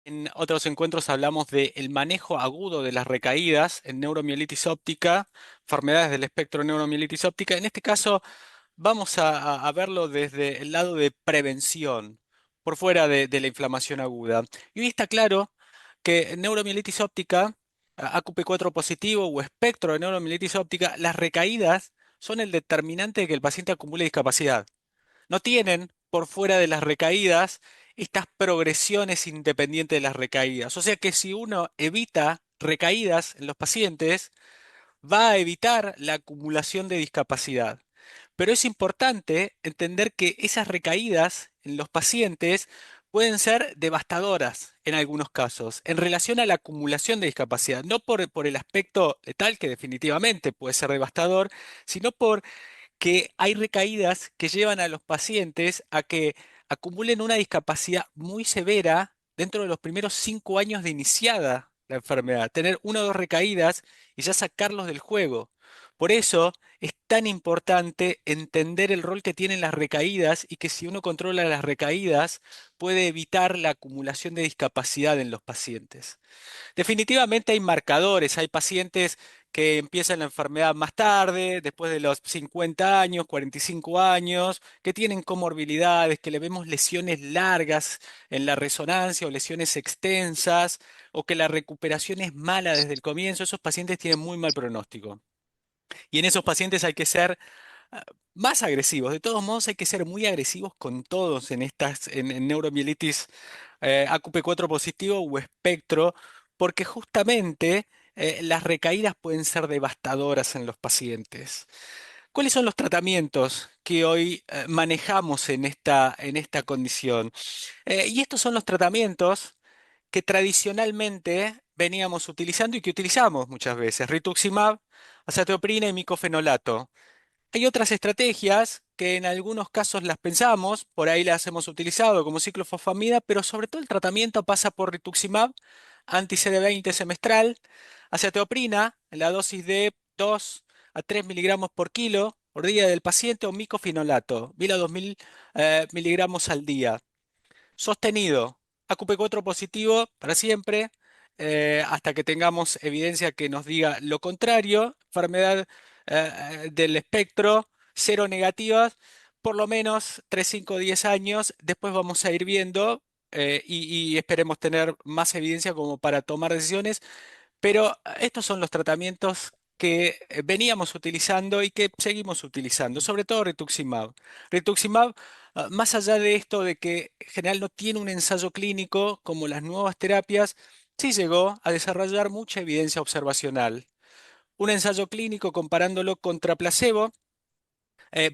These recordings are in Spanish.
En otros encuentros hablamos del manejo agudo de las recaídas en neuromielitis óptica, enfermedades del espectro de neuromielitis óptica. En este caso vamos a verlo desde el lado de prevención, por fuera de la inflamación aguda. Y hoy está claro que en neuromielitis óptica, AQP4 positivo o espectro de neuromielitis óptica, las recaídas son el determinante de que el paciente acumule discapacidad. No tienen por fuera de las recaídas estas progresiones independientes de las recaídas. O sea que si uno evita recaídas en los pacientes, va a evitar la acumulación de discapacidad. Pero es importante entender que esas recaídas en los pacientes pueden ser devastadoras en algunos casos en relación a la acumulación de discapacidad, no por el aspecto letal, que definitivamente puede ser devastador, sino por que hay recaídas que llevan a los pacientes a que acumulen una discapacidad muy severa dentro de los primeros 5 años de iniciada la enfermedad, tener una o dos recaídas y ya sacarlos del juego. Por eso es tan importante entender el rol que tienen las recaídas y que si uno controla las recaídas puede evitar la acumulación de discapacidad en los pacientes. Definitivamente hay marcadores, hay pacientes que empiezan la enfermedad más tarde, después de los 50 años, 45 años, que tienen comorbilidades, que le vemos lesiones largas en la resonancia o lesiones extensas, o que la recuperación es mala desde el comienzo. Esos pacientes tienen muy mal pronóstico. Y en esos pacientes hay que ser más agresivos. De todos modos, hay que ser muy agresivos con todos en neuromielitis AQP4 positivo o espectro, porque justamente las recaídas pueden ser devastadoras en los pacientes. ¿Cuáles son los tratamientos que hoy manejamos en esta condición? Y estos son los tratamientos que tradicionalmente veníamos utilizando y que utilizamos muchas veces: rituximab, azathioprina y micofenolato. Hay otras estrategias que en algunos casos las pensamos, por ahí las hemos utilizado como ciclofosfamida, pero sobre todo el tratamiento pasa por rituximab, anti-CD20 semestral, azathioprina en la dosis de 2 a 3 miligramos por kilo por día del paciente, o micofenolato, 1000 a 2000 miligramos al día. Sostenido, AQP4 positivo para siempre, hasta que tengamos evidencia que nos diga lo contrario. Enfermedad del espectro, cero negativas, por lo menos 3, 5, 10 años. Después vamos a ir viendo y esperemos tener más evidencia como para tomar decisiones. Pero estos son los tratamientos que veníamos utilizando y que seguimos utilizando, sobre todo rituximab. Rituximab, más allá de esto de que en general no tiene un ensayo clínico como las nuevas terapias, sí llegó a desarrollar mucha evidencia observacional. Un ensayo clínico comparándolo contra placebo.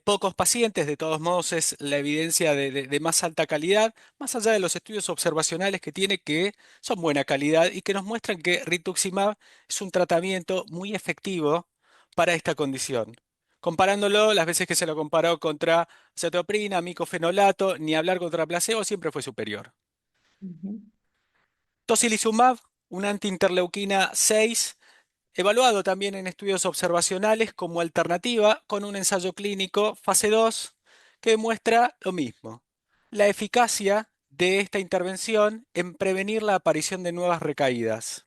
Pocos pacientes, de todos modos, es la evidencia de más alta calidad, más allá de los estudios observacionales que tiene, que son buena calidad y que nos muestran que rituximab es un tratamiento muy efectivo para esta condición. Comparándolo, las veces que se lo comparó contra cetoprina, micofenolato, ni hablar contra placebo, siempre fue superior. Ujú. Tocilizumab, un antiinterleuquina 6, evaluado también en estudios observacionales como alternativa con un ensayo clínico fase 2 que demuestra lo mismo: la eficacia de esta intervención en prevenir la aparición de nuevas recaídas.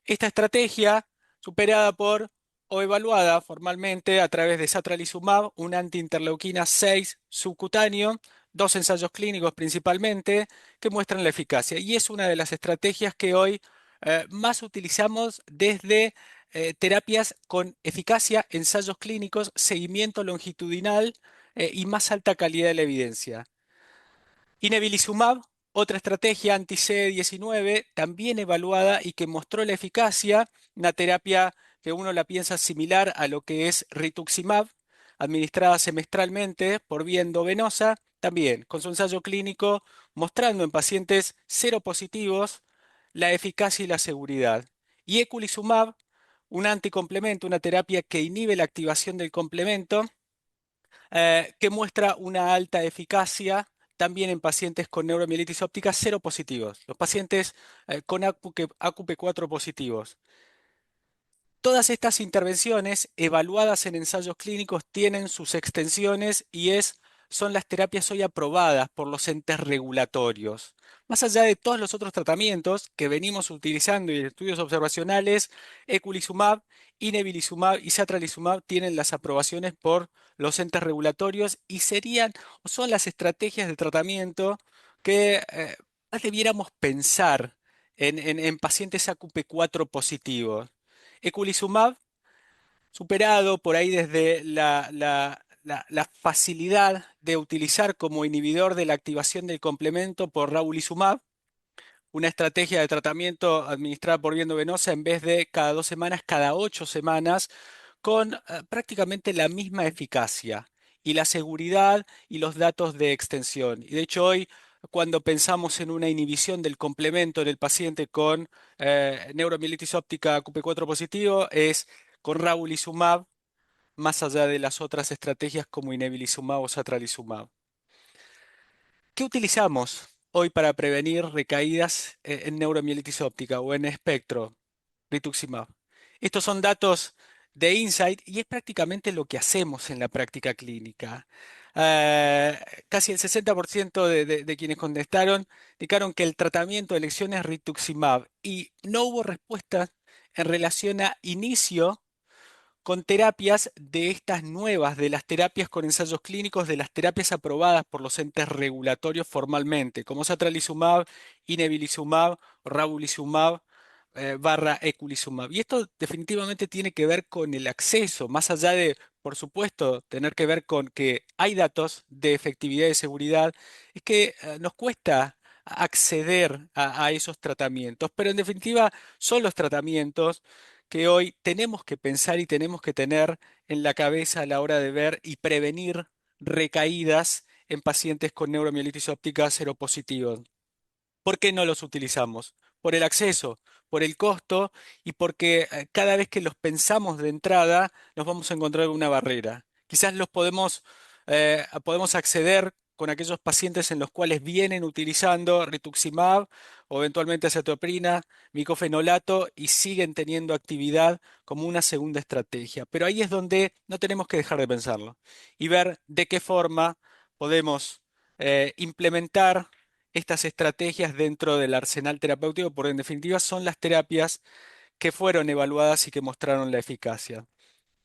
Esta estrategia, superada por o evaluada formalmente a través de satralizumab, un antiinterleuquina 6 subcutáneo, dos ensayos clínicos principalmente, que muestran la eficacia. Y es una de las estrategias que hoy más utilizamos desde terapias con eficacia, ensayos clínicos, seguimiento longitudinal y más alta calidad de la evidencia. Inebilizumab, otra estrategia anti-CD19, también evaluada y que mostró la eficacia, una terapia que uno la piensa similar a lo que es rituximab, administrada semestralmente por vía endovenosa, también con su ensayo clínico mostrando en pacientes seropositivos la eficacia y la seguridad. Y eculizumab, un anticomplemento, una terapia que inhibe la activación del complemento, que muestra una alta eficacia también en pacientes con neuromielitis óptica cero positivos, los pacientes con AQP4 positivos. Todas estas intervenciones evaluadas en ensayos clínicos tienen sus extensiones y es son las terapias hoy aprobadas por los entes regulatorios. Más allá de todos los otros tratamientos que venimos utilizando y en estudios observacionales, eculizumab, inebilizumab y satralizumab tienen las aprobaciones por los entes regulatorios y serían o son las estrategias de tratamiento que más debiéramos pensar en pacientes AQP4 positivos. Eculizumab superado por ahí desde la facilidad de utilizar como inhibidor de la activación del complemento por ravulizumab, una estrategia de tratamiento administrada por vía venosa en vez de cada 2 semanas, cada 8 semanas, con prácticamente la misma eficacia y la seguridad y los datos de extensión. Y de hecho hoy, cuando pensamos en una inhibición del complemento en el paciente con neuromielitis óptica QP4 positivo, es con ravulizumab, más allá de las otras estrategias como inebilizumab o satralizumab. ¿Qué utilizamos hoy para prevenir recaídas en neuromielitis óptica o en espectro? Rituximab. Estos son datos de Insight y es prácticamente lo que hacemos en la práctica clínica. Eh, Casi el 60% de quienes contestaron indicaron que el tratamiento de elección es rituximab y no hubo respuesta en relación a inicio con terapias de estas nuevas, de las terapias con ensayos clínicos, de las terapias aprobadas por los entes regulatorios formalmente, como satralizumab, inebilizumab, ravulizumab, barra eculizumab. Y esto definitivamente tiene que ver con el acceso, más allá de, por supuesto, tener que ver con que hay datos de efectividad y seguridad, es que nos cuesta acceder a esos tratamientos, pero en definitiva son los tratamientos que hoy tenemos que pensar y tenemos que tener en la cabeza a la hora de ver y prevenir recaídas en pacientes con neuromielitis óptica seropositivos. ¿Por qué no los utilizamos? Por el acceso, por el costo y porque cada vez que los pensamos de entrada nos vamos a encontrar una barrera. Quizás podemos acceder con aquellos pacientes en los cuales vienen utilizando rituximab o eventualmente acetoprina, micofenolato y siguen teniendo actividad como una segunda estrategia. Pero ahí es donde no tenemos que dejar de pensarlo y ver de qué forma podemos implementar estas estrategias dentro del arsenal terapéutico, porque en definitiva son las terapias que fueron evaluadas y que mostraron la eficacia.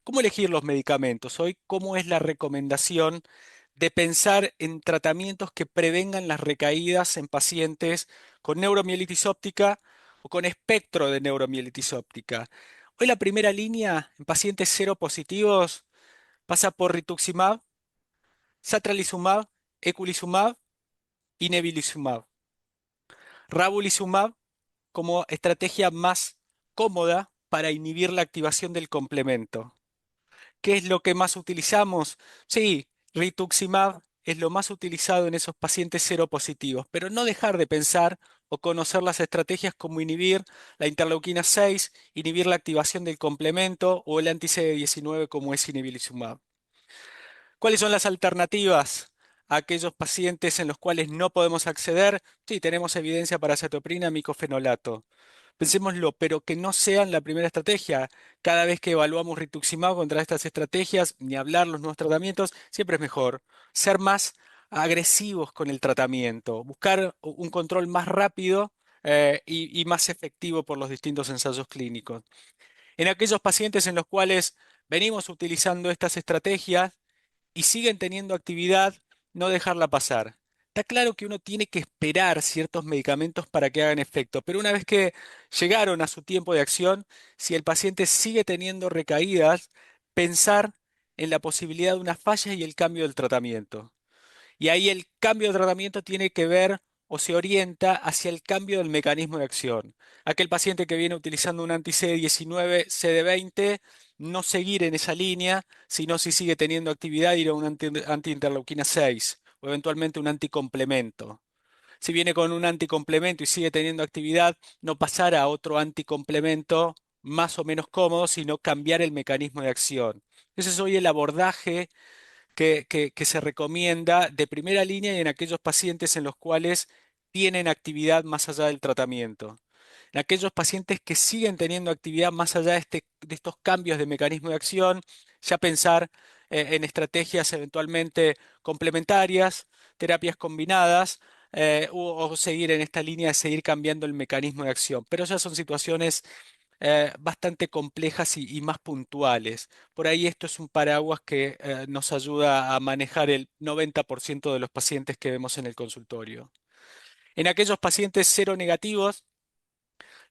¿Cómo elegir los medicamentos? Hoy, ¿cómo es la recomendación de pensar en tratamientos que prevengan las recaídas en pacientes con neuromielitis óptica o con espectro de neuromielitis óptica? Hoy la primera línea en pacientes seropositivos pasa por rituximab, satralizumab, eculizumab y nebilizumab. Ravulizumab como estrategia más cómoda para inhibir la activación del complemento. ¿Qué es lo que más utilizamos? Sí, rituximab es lo más utilizado en esos pacientes seropositivos, pero no dejar de pensar o conocer las estrategias como inhibir la interleuquina 6, inhibir la activación del complemento o el anti-CD19 como es inebilizumab. ¿Cuáles son las alternativas a aquellos pacientes en los cuales no podemos acceder? Sí, tenemos evidencia para cetoprina, micofenolato. Pensémoslo, pero que no sean la primera estrategia. Cada vez que evaluamos rituximab contra estas estrategias, ni hablar los nuevos tratamientos, siempre es mejor ser más agresivos con el tratamiento, buscar un control más rápido y más efectivo por los distintos ensayos clínicos. En aquellos pacientes en los cuales venimos utilizando estas estrategias, y siguen teniendo actividad, no dejarla pasar. Está claro que uno tiene que esperar ciertos medicamentos para que hagan efecto, pero una vez que llegaron a su tiempo de acción, si el paciente sigue teniendo recaídas, pensar en la posibilidad de una falla y el cambio del tratamiento. Y ahí el cambio de tratamiento tiene que ver o se orienta hacia el cambio del mecanismo de acción. Aquel paciente que viene utilizando un anti-CD19, CD20, no seguir en esa línea, sino si sigue teniendo actividad, ir a un anti-interleuquina 6 o eventualmente un anticomplemento. Si viene con un anticomplemento y sigue teniendo actividad, no pasar a otro anticomplemento más o menos cómodo, sino cambiar el mecanismo de acción. Ese es hoy el abordaje que se recomienda de primera línea y en aquellos pacientes en los cuales tienen actividad más allá del tratamiento. En aquellos pacientes que siguen teniendo actividad más allá de estos cambios de mecanismo de acción, ya pensar en estrategias eventualmente complementarias, terapias combinadas, o seguir en esta línea de seguir cambiando el mecanismo de acción. Pero ya son situaciones bastante complejas y más puntuales. Por ahí esto es un paraguas que nos ayuda a manejar el 90% de los pacientes que vemos en el consultorio. En aquellos pacientes cero negativos,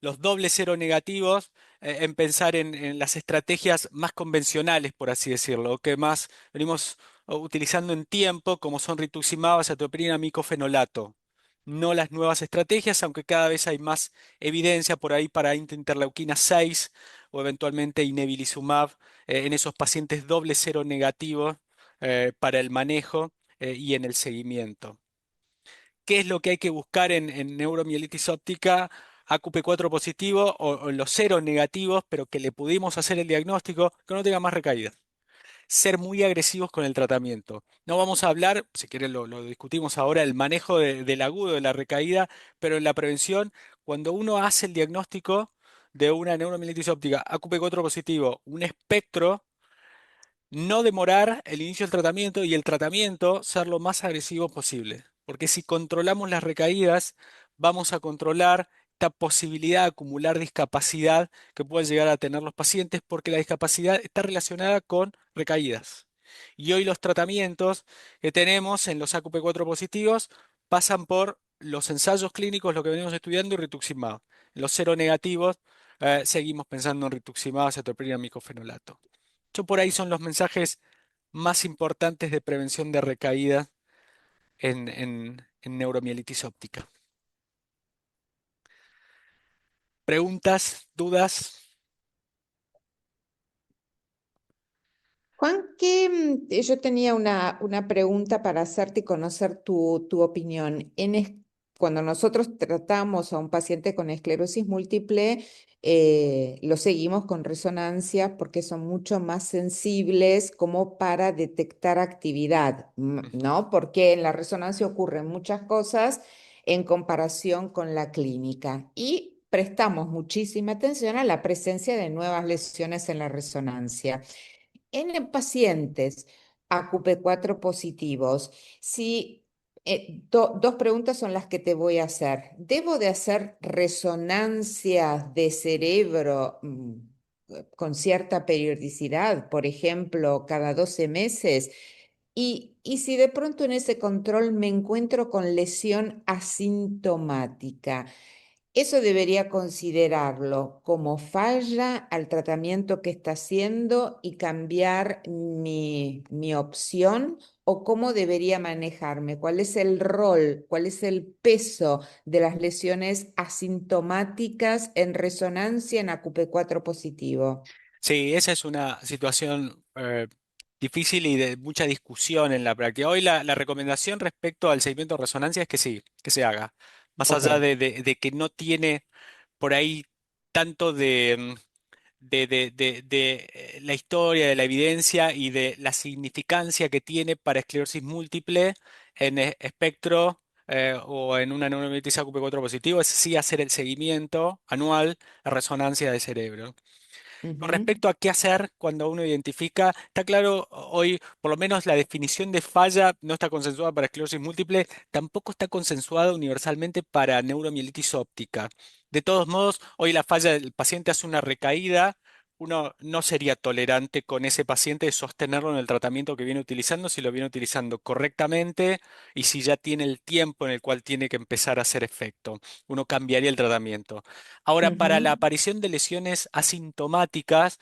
los dobles cero negativos, en pensar en las estrategias más convencionales, por así decirlo, que más venimos utilizando en tiempo, como son rituximab, azathioprina, micofenolato. No las nuevas estrategias, aunque cada vez hay más evidencia por ahí para interleuquina 6 o eventualmente inebilizumab en esos pacientes doble cero negativos para el manejo y en el seguimiento. ¿Qué es lo que hay que buscar en neuromielitis óptica? AQP4 positivo o en los ceros negativos, pero que le pudimos hacer el diagnóstico, que no tenga más recaídas. Ser muy agresivos con el tratamiento. No vamos a hablar, si quieren lo discutimos ahora, el manejo del agudo de la recaída, pero en la prevención, cuando uno hace el diagnóstico de una neuromielitis óptica AQP4 positivo, un espectro, no demorar el inicio del tratamiento y el tratamiento ser lo más agresivo posible. Porque si controlamos las recaídas, vamos a controlar esta posibilidad de acumular discapacidad que pueden llegar a tener los pacientes porque la discapacidad está relacionada con recaídas. Y hoy los tratamientos que tenemos en los AQP4 positivos pasan por los ensayos clínicos, lo que venimos estudiando, y rituximab. En los cero negativos, seguimos pensando en rituximab, cetoprina, micofenolato. Por ahí son los mensajes más importantes de prevención de recaída en neuromielitis óptica. ¿Preguntas? ¿Dudas? Juan, yo tenía una pregunta para hacerte y conocer tu opinión. Cuando nosotros tratamos a un paciente con esclerosis múltiple, lo seguimos con resonancia porque son mucho más sensibles como para detectar actividad, Ujú. ¿no? Porque en la resonancia ocurren muchas cosas en comparación con la clínica y prestamos muchísima atención a la presencia de nuevas lesiones en la resonancia. En pacientes AQP4 positivos, si dos preguntas son las que te voy a hacer. ¿Debo de hacer resonancias de cerebro con cierta periodicidad, por ejemplo, cada 12 meses? Y si de pronto en ese control me encuentro con lesión asintomática, eso debería considerarlo como falla al tratamiento que está haciendo y cambiar mi opción o cómo debería manejarme, cuál es el rol, cuál es el peso de las lesiones asintomáticas en resonancia en AQP4 positivo. Sí, esa es una situación difícil y de mucha discusión en la práctica. Hoy la recomendación respecto al seguimiento de resonancia es que sí, que se haga. Más Ok. allá de que no tiene por ahí tanto de la historia, de la evidencia y de la significancia que tiene para esclerosis múltiple en espectro o en una neuromielitis AQP4 positivo, es sí hacer el seguimiento anual, la resonancia de cerebro. Con Ujú, respecto a qué hacer cuando uno identifica, está claro, hoy por lo menos la definición de falla no está consensuada para esclerosis múltiple, tampoco está consensuada universalmente para neuromielitis óptica. De todos modos, hoy la falla del paciente hace una recaída, uno no sería tolerante con ese paciente de sostenerlo en el tratamiento que viene utilizando si lo viene utilizando correctamente y si ya tiene el tiempo en el cual tiene que empezar a hacer efecto. Uno cambiaría el tratamiento. Ahora, para la ujú, aparición de lesiones asintomáticas,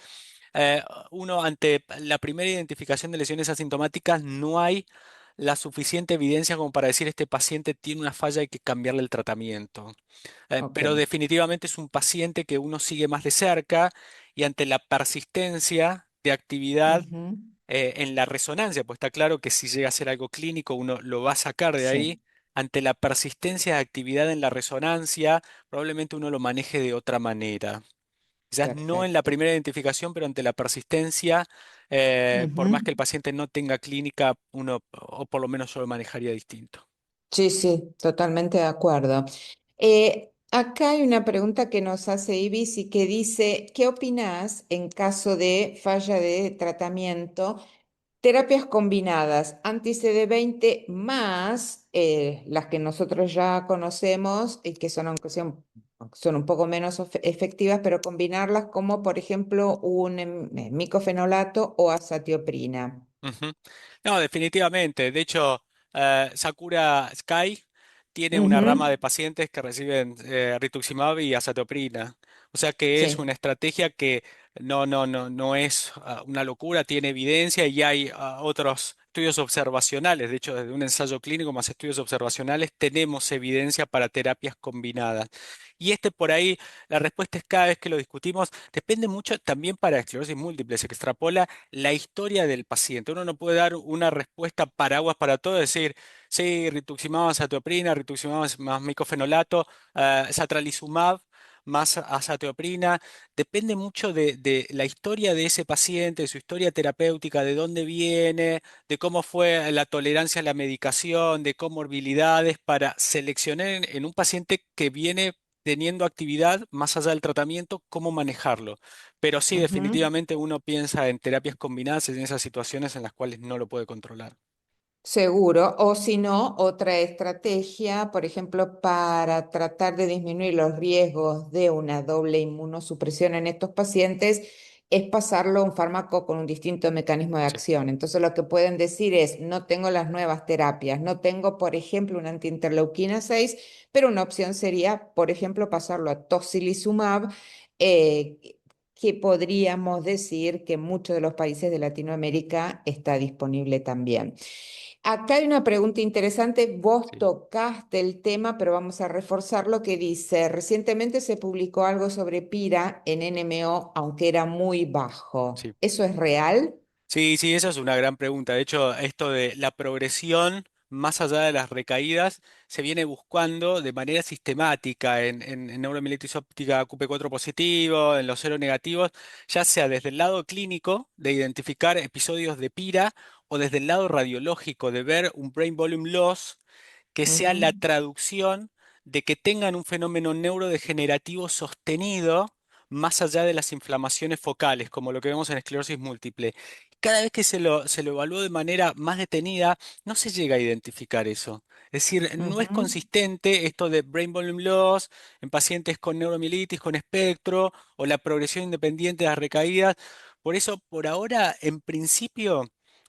eh, uno ante la primera identificación de lesiones asintomáticas no hay la suficiente evidencia como para decir este paciente tiene una falla, hay que cambiarle el tratamiento. ok. Pero definitivamente es un paciente que uno sigue más de cerca y ante la persistencia de actividad Ujú, en la resonancia, pues está claro que si llega a ser algo clínico uno lo va a sacar de ahí. sí, Ante la persistencia de actividad en la resonancia, probablemente uno lo maneje de otra manera. Quizás no en la perfecto. primera identificación, pero ante la persistencia, por más Ujú. que el paciente no tenga clínica, uno, o por lo menos yo lo manejaría distinto. Sí, sí, totalmente de acuerdo. Acá hay una pregunta que nos hace Ibis y que dice, ¿qué opinás en caso de falla de tratamiento? Terapias combinadas, anti-CD20 más las que nosotros ya conocemos y que son, aunque son un poco menos efectivas, pero combinarlas como por ejemplo un micofenolato o azatioprina. Ujú. No, definitivamente. De hecho, Sakura Sky tiene una rama Ujú. de pacientes que reciben rituximab y azathioprina. O sea que es Sí. una estrategia que no es una locura, tiene evidencia y hay otros estudios observacionales. De hecho, desde un ensayo clínico más estudios observacionales tenemos evidencia para terapias combinadas. Y este por ahí, la respuesta es cada vez que lo discutimos, depende mucho también para esclerosis múltiple, se extrapola la historia del paciente. Uno no puede dar una respuesta paraguas para todo, decir, sí, rituximab, azathioprina, rituximab más micofenolato, satralizumab más azathioprina. Depende mucho de la historia de ese paciente, de su historia terapéutica, de dónde viene, de cómo fue la tolerancia a la medicación, de comorbilidades, para seleccionar en un paciente que viene teniendo actividad más allá del tratamiento, cómo manejarlo. Pero sí, Ujú. definitivamente uno piensa en terapias combinadas en esas situaciones en las cuales no lo puede controlar. Seguro, o si no, otra estrategia, por ejemplo, para tratar de disminuir los riesgos de una doble inmunosupresión en estos pacientes, es pasarlo a un fármaco con un distinto mecanismo de Sí, acción. Entonces, lo que pueden decir es, no tengo las nuevas terapias, no tengo, por ejemplo, una antiinterleuquina 6, pero una opción sería, por ejemplo, pasarlo a tocilizumab, eh, que podríamos decir que en muchos de los países de Latinoamérica está disponible también. Acá hay una pregunta interesante. Vos sí, tocaste el tema, pero vamos a reforzar lo que dice. Recientemente se publicó algo sobre Pira en NMO, aunque era muy bajo. sí. ¿Eso es real? Sí, sí, esa es una gran pregunta. De hecho, esto de la progresión más allá de las recaídas se viene buscando de manera sistemática en neuromielitis óptica QP4 positivo, en los cero negativos, ya sea desde el lado clínico de identificar episodios de PIRA o desde el lado radiológico de ver un brain volume loss que sea Ujú, la traducción de que tengan un fenómeno neurodegenerativo sostenido más allá de las inflamaciones focales, como lo que vemos en esclerosis múltiple. Cada vez que se lo evalúa de manera más detenida, no se llega a identificar eso. Es decir, no es ujú, consistente esto de brain volume loss en pacientes con neuromielitis, con espectro, o la progresión independiente de las recaídas. Por eso, por ahora, en principio,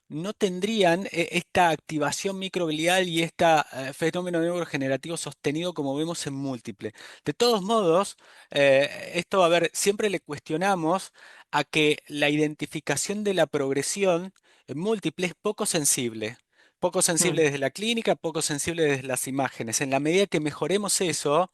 no tendrían esta activación microglial y este fenómeno neurogenerativo sostenido como vemos en múltiple. De todos modos, esto, a ver, siempre le cuestionamos a que la identificación de la progresión en múltiple es poco sensible. Poco sensible ujú. desde la clínica, poco sensible desde las imágenes. En la medida que mejoremos eso,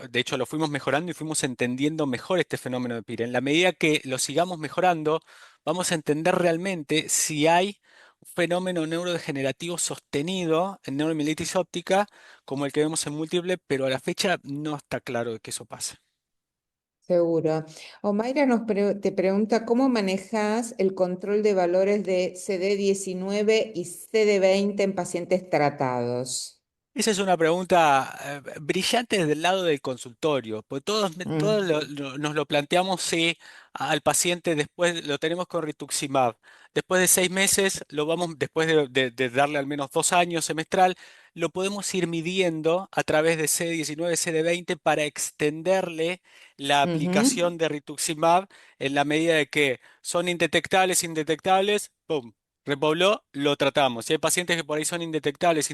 de hecho lo fuimos mejorando y fuimos entendiendo mejor este fenómeno de PIRA. En la medida que lo sigamos mejorando, vamos a entender realmente si hay un fenómeno neurodegenerativo sostenido en neuromielitis óptica como el que vemos en múltiple, pero a la fecha no está claro de que eso pase. Seguro. Omaira te pregunta, ¿cómo manejas el control de valores de CD19 y CD20 en pacientes tratados? Esa es una pregunta brillante desde el lado del consultorio, pues todos Mm, nos lo planteamos si al paciente después lo tenemos con rituximab. Después de 6 meses, después de darle al menos 2 años semestral, lo podemos ir midiendo a través de CD19, CD20 para extenderle la ujú, aplicación de rituximab en la medida de que son indetectables, ¡pum! Repobló, lo tratamos. Si hay pacientes que por ahí son indetectables,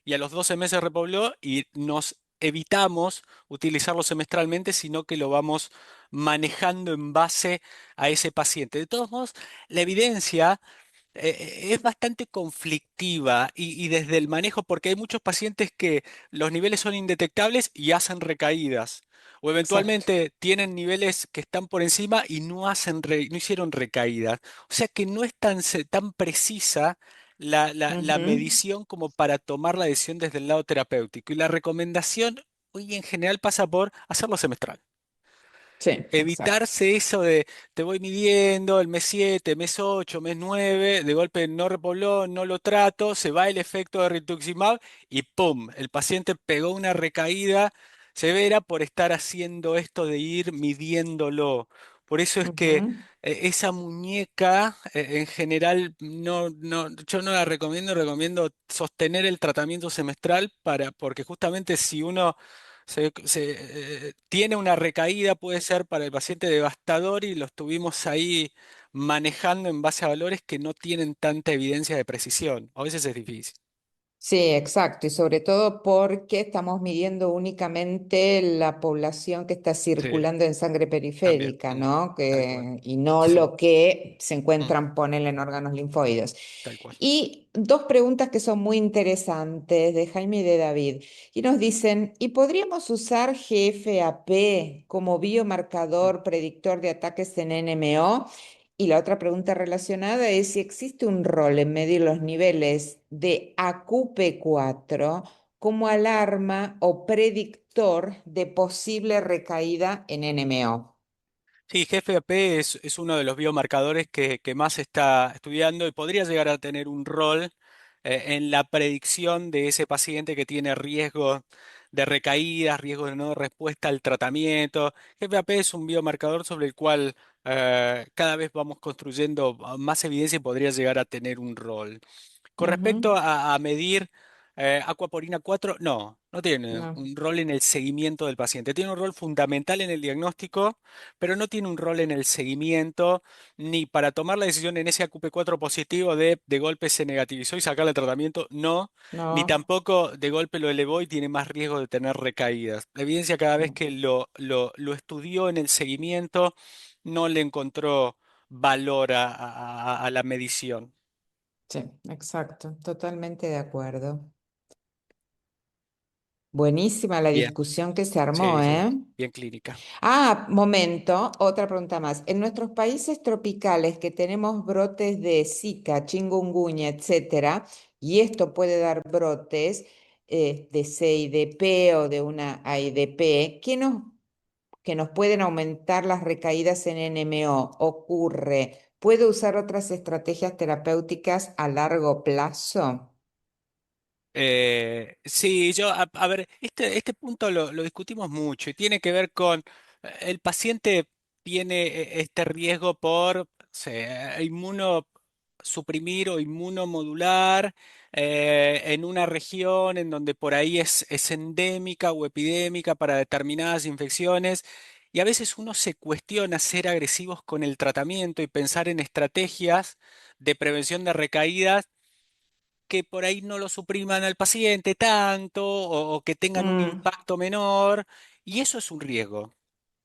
y a los 12 meses repobló y nos evitamos utilizarlo semestralmente, sino que lo vamos manejando en base a ese paciente. De todos modos, la evidencia es bastante conflictiva y desde el manejo, porque hay muchos pacientes que los niveles son indetectables y hacen recaídas, o exacto. eventualmente tienen niveles que están por encima y no hicieron recaídas. O sea que no es tan precisa la Ujú. medición como para tomar la decisión desde el lado terapéutico. Y la recomendación hoy en general pasa por hacerlo semestral. Sí, exacto. Evitarse eso de te voy midiendo el mes 7, mes 8, mes 9, de golpe no repobló, no lo trato, se va el efecto de rituximab y ¡pum! El paciente pegó una recaída severa por estar haciendo esto de ir midiéndolo. Por eso es que Ujú. esa muñeca en general yo no la recomiendo, recomiendo sostener el tratamiento semestral porque justamente si uno tiene una recaída puede ser para el paciente devastador y lo estuvimos ahí manejando en base a valores que no tienen tanta evidencia de precisión. A veces es difícil. Sí, exacto, y sobre todo porque estamos midiendo únicamente la población que está Sí, circulando en sangre también. periférica, Mm, ¿no? tal cual. Y no Sí, lo que se mm, encuentran, ponele en órganos linfóides. tal cual. Y dos preguntas que son muy interesantes de Jaime y de David. Y nos dicen, ¿y podríamos usar GFAP como Mm. biomarcador predictor de ataques en NMO? Y la otra pregunta relacionada es si existe un rol en medir los niveles de AQP4 como alarma o predictor de posible recaída en NMO. Sí, GFAP es uno de los biomarcadores que más se está estudiando y podría llegar a tener un rol en la predicción de ese paciente que tiene riesgo de recaídas, riesgo de no respuesta al tratamiento. GFAP es un biomarcador sobre el cual cada vez vamos construyendo más evidencia y podría llegar a tener un rol. Con respecto Ujú. a medir Aquaporina 4, no tiene No, un rol en el seguimiento del paciente. Tiene un rol fundamental en el diagnóstico, pero no tiene un rol en el seguimiento ni para tomar la decisión en ese AQP4 positivo de golpe se negativizó y sacarle el tratamiento, no, ni no, tampoco de golpe lo elevó y tiene más riesgo de tener recaídas. La evidencia cada vez no. que lo estudió en el seguimiento no le encontró valor a la medición. Sí, exacto, totalmente de acuerdo. Buenísima la Bien. discusión que se armó, Sí, sí, ¿eh? bien clínica. Ah, momento, otra pregunta más. En nuestros países tropicales que tenemos brotes de Zika, chikungunya, etcétera, y esto puede dar brotes de CIDP o de una AIDP, que nos pueden aumentar las recaídas en NMO? ¿Ocurre? ¿Puede usar otras estrategias terapéuticas a largo plazo? Sí, a ver, este punto lo discutimos mucho y tiene que ver con el paciente tiene este riesgo por inmunosuprimir o inmunomodular en una región en donde por ahí es endémica o epidémica para determinadas infecciones. Y a veces uno se cuestiona ser agresivos con el tratamiento y pensar en estrategias de prevención de recaídas que por ahí no lo supriman al paciente tanto o que tengan un Mm, impacto menor, y eso es un riesgo.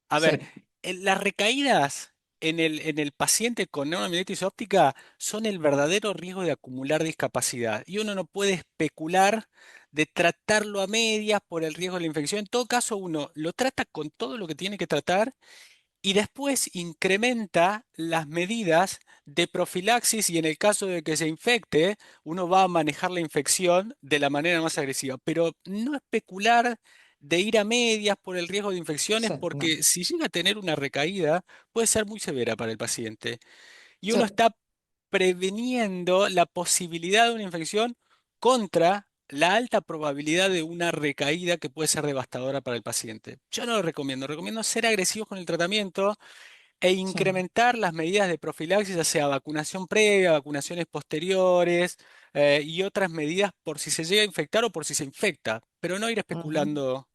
A ver, sí, las recaídas en el paciente con neuromielitis óptica son el verdadero riesgo de acumular discapacidad, y uno no puede especular de tratarlo a medias por el riesgo de la infección. En todo caso, uno lo trata con todo lo que tiene que tratar y después incrementa las medidas de profilaxis y en el caso de que se infecte, uno va a manejar la infección de la manera más agresiva, pero no especular de ir a medias por el riesgo de infecciones, sí, no, porque si llega a tener una recaída, puede ser muy severa para el paciente. Y sí, uno está preveniendo la posibilidad de una infección contra la alta probabilidad de una recaída que puede ser devastadora para el paciente. Yo no lo recomiendo, recomiendo ser agresivos con el tratamiento e sí. incrementar las medidas de profilaxis, ya sea vacunación previa, vacunaciones posteriores y otras medidas por si se llega a infectar o por si se infecta, pero no ir Ujú. especulando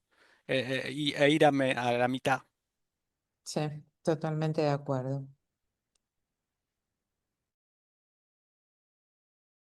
e ir a la mitad. Sí, totalmente de acuerdo.